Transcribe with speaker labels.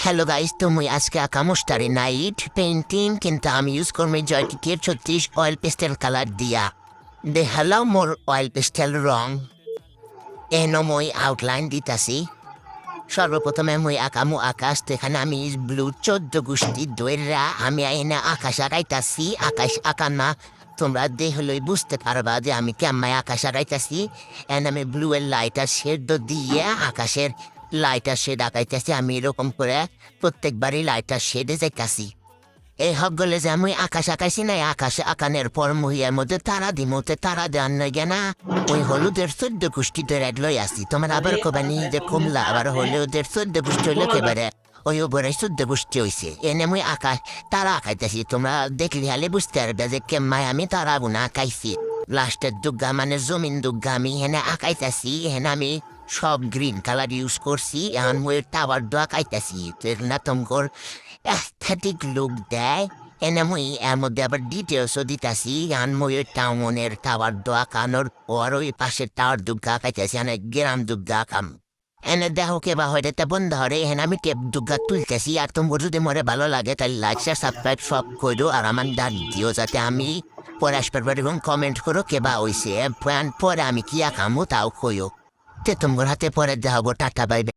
Speaker 1: Hello guys, তো মুই আজকে আঁকামো স্টারি নাইট পেইন্টিং, কিন্তু আমি ইউজ করবো জয়টিকের 36 অয়েল পেস্টেল কালার দিয়া। দেখালাও মোর অয়েল পেস্টেল রং এনো মই আউটলাইন দিতাছি। সর্বপ্রথমে মুই আঁকামো আকাশ, তো এখানে আমি ব্লু 14 গোষ্ঠী দৈরা আমি এনে আকাশ আঁকাইতাছি। আকাশ আঁকানা তোমরা দেখলেই বুঝতে পারবা যে আমি কেমন আকাশ আঁকাইতাছি। এন্ড আমি ব্লু এর লাইটার শেড দিয়ে আকাশের লাইটার শেড আঁকাইতেছি। আমি এরকম করে প্রত্যেকবারই লাইটার শেডে যাইতাছি। এই হক গলে যে আমি আকাশ আঁকাইছি না, আকাশে আঁকানোর পর মুহিয়ার মধ্যে তারা দিমতে তারা দেওয়ার নয় না। ওই হলুদের 14 গোষ্ঠীতে রেড লই আসি। তোমার আবার কবানি যে কমলা আবার হলুদের 14 গোষ্ঠী হইলে একেবারে ওই ওপরে 14 গোষ্ঠী হয়েছে। এনে মুই আকাশ তারা আঁকাইতেছি। তোমরা দেখলি হালে বুঝতে পারবে যে কেমায় আমি তারা গুনা আঁকাইছি। লাস্টের দুর্গা মানে জমিন দুর্গা আমি হেনে আঁকাইতেছি। হেনে আমি সব গ্রিন কালার ইউজ করছি। এখন মুই টাওয়ার দোয়া আঁকাইতেছি না তোমার অ্যাস্থেটিক লুক দেয়। এনে মুই এর মধ্যে আবার ডিটেলসও দিতেছি। এখন মুই ওই টাউনের টাওয়ার দোয়া কানোর ওর ওই পাশের টাওয়ার দুর্গা আঁকাইতেছি। এনে গ্রাম দুর্গা আঁকাম। এনে দেখো কে বা হয়তো তা বন্ধ হরে। এখানে আমি টেপ দুর্গা তুলতেছি। আর তোমার যদি মরে ভালো লাগে তাহলে লাইক শেয়ার সাবস্ক্রাইব সব করো। আর আমার ডাক দিও যাতে আমি পরে আসবার পর এবং কমেন্ট করো কে বা হইছে। পরে আমি কি আঁকামো তাও কইও। তে তোমার হাতে পরে দেখাবো। Tata bye bye.